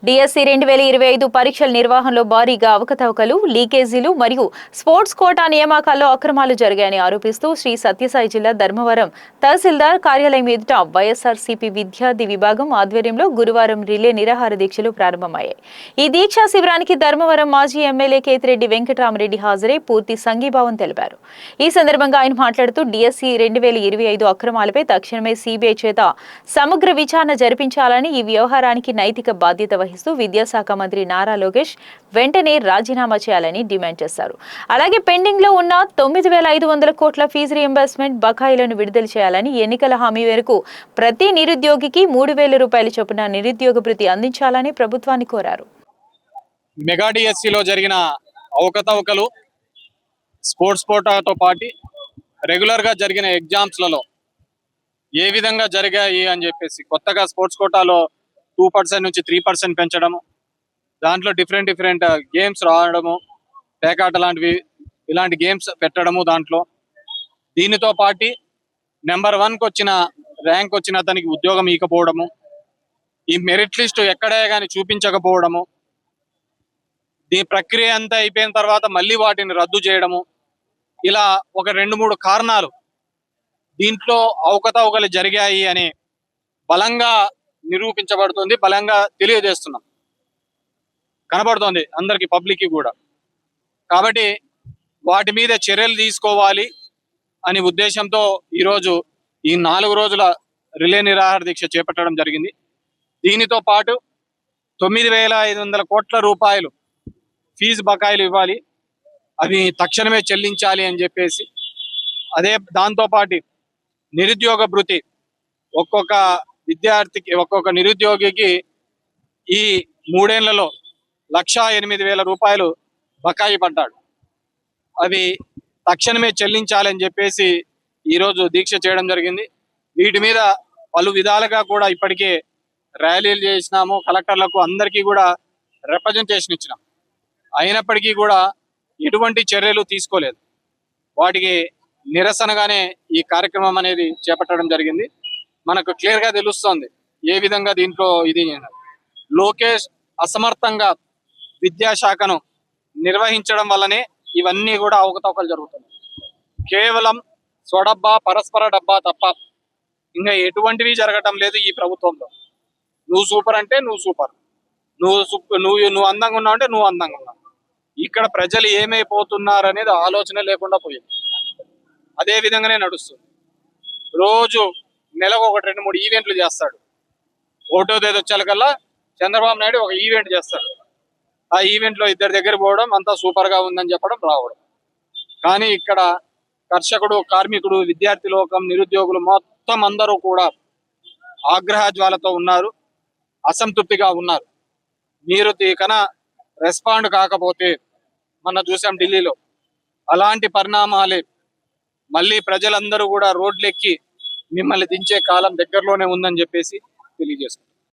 DSC 2025 పరీక్షల నిర్వహణలో భారీగా అవకతవకలు, లీకేజీలు మరియు స్పోర్ట్స్ కోటా నియామకాల్లో అక్రమాలు జరిగాయని ఆరోపిస్తూ శ్రీ సత్యసాయి జిల్లా ధర్మవరం తహసీల్దార్ కార్యాలయం ఎదుట వైఎస్ఆర్సీపీ విద్యార్థి విభాగం ఆధ్వర్యంలో గురువారం రిలే నిరాహార దీక్షలు ప్రారంభమయ్యాయి. ఈ దీక్షా శిబిరానికి ధర్మవరం మాజీ ఎమ్మెల్యే కేతిరెడ్డి వెంకటరామరెడ్డి హాజరై పూర్తి సంఘీభావం తెలిపారు. ఈ సందర్భంగా ఆయన మాట్లాడుతూ డిఎస్సి 2025 అక్రమాలపై తక్షణమే సిబిఐ చేత సమగ్ర విచారణ జరిపించాలని, ఈ వ్యవహారానికి నైతిక బాధ్యత వహిస్తూ విద్యాశాఖ మంత్రి నారా లోకేష్ వెంటనే రాజీనామా చేయాలని డిమాండ్ చేశారు. అలాగే పెండింగ్ లో ఉన్న 9,500 కోట్ల ఫీజు రీయింబర్స్మెంట్ బకాయిలను విడుదల చేయాలని, ఎన్నికల హామీ మేరకు ప్రతి నిరుద్యోగికి 3,000 రూపాయల చొప్పున నిరుద్యోగ భృతి అందించాలని ప్రభుత్వాన్ని కోరారు. మెగా డిఎస్సిలో జరిగిన అవకతవకలు, స్పోర్ట్స్ కోటాతో పాటు రెగ్యులర్ గా జరిగిన ఎగ్జామ్స్లలో ఏ విధంగా జరిగాయి అని చెప్పేసి కొత్తగా స్పోర్ట్స్ కోటాలో 2% నుంచి 3% పెంచడము, దాంట్లో డిఫరెంట్ గేమ్స్ రావడము, పేకాట లాంటివి ఇలాంటి గేమ్స్ పెట్టడము, దాంట్లో దీనితో పాటు నెంబర్ 1కి వచ్చిన ర్యాంక్ వచ్చిన అతనికి ఉద్యోగం ఇవ్వకపోవడము, ఈ మెరిట్ లిస్ట్ ఎక్కడే కానీ చూపించకపోవడము, ఈ ప్రక్రియ అంతా అయిపోయిన తర్వాత మళ్ళీ వాటిని రద్దు చేయడము, ఇలా ఒక 2-3 కారణాలు దీంట్లో అవకతవకలు జరిగాయి అని బలంగా నిరూపించబడుతుంది, బలంగా తెలియజేస్తున్నాం, కనబడుతోంది అందరికి, పబ్లిక్ కి కూడా. కాబట్టి వాటి మీద చర్యలు తీసుకోవాలి అనే ఉద్దేశంతో ఈరోజు ఈ 4 రోజుల రిలే నిరాహార దీక్ష చేపట్టడం జరిగింది. దీనితో పాటు 9,500 కోట్ల రూపాయలు ఫీజు బకాయిలు ఇవ్వాలి, అవి తక్షణమే చెల్లించాలి అని చెప్పేసి, దాంతోపాటు నిరుద్యోగ భృతి ఒక్కొక్క విద్యార్థికి, ఒక్కొక్క నిరుద్యోగికి ఈ 3 ఏళ్లలో 1,08,000 రూపాయలు బకాయి పడ్డాడు, అవి తక్షణమే చెల్లించాలని చెప్పేసి ఈరోజు దీక్ష చేయడం జరిగింది. వీటి మీద పలు విధాలుగా కూడా ఇప్పటికే ర్యాలీలు చేసినాము, కలెక్టర్లకు అందరికీ కూడా రిప్రజెంటేషన్ ఇచ్చినాం. అయినప్పటికీ కూడా ఎటువంటి చర్యలు తీసుకోలేదు. వాటికి నిరసనగానే ఈ కార్యక్రమం అనేది చేపట్టడం జరిగింది. మనకు క్లియర్ గా తెలుస్తోంది ఏ విధంగా దీంట్లో ఇది లోకేష్ అసమర్థంగా విద్యాశాఖను నిర్వహించడం వల్లనే ఇవన్నీ కూడా అవకతవకలు జరుగుతున్నాయి. కేవలం స్వడబ్బా, పరస్పర డబ్బా తప్ప ఇంకా ఎటువంటివి జరగటం లేదు ఈ ప్రభుత్వంలో. నువ్వు సూపర్ అంటే నువ్వు సూపర్, నువ్వు అందంగా ఉన్నావు అంటే నువ్వు అందంగా ఉన్నావు. ఇక్కడ ప్రజలు ఏమైపోతున్నారు అనేది ఆలోచన లేకుండా పోయింది. అదే విధంగానే నడుస్తుంది. రోజు నెలకు 1-2-3 ఈవెంట్లు చేస్తాడు. 1వ తేదీ వచ్చేకల్లా చంద్రబాబు నాయుడు ఒక ఈవెంట్ చేస్తాడు. ఆ ఈవెంట్ లో ఇద్దరి దగ్గర పోవడం, అంతా సూపర్ గా ఉందని చెప్పడం, రావడం. కానీ ఇక్కడ కర్షకుడు, కార్మికుడు, విద్యార్థి లోకం, నిరుద్యోగులు మొత్తం అందరూ కూడా ఆగ్రహ జ్వాలతో ఉన్నారు, అసంతృప్తిగా ఉన్నారు. మీరు కన్నా రెస్పాండ్ కాకపోతే, మొన్న చూసాం ఢిల్లీలో, అలాంటి పరిణామాలే మళ్ళీ ప్రజలందరూ కూడా రోడ్లెక్కి మిమ్మల్ని దించే కాలం దగ్గరలోనే ఉందని చెప్పేసి తెలియజేస్తారు.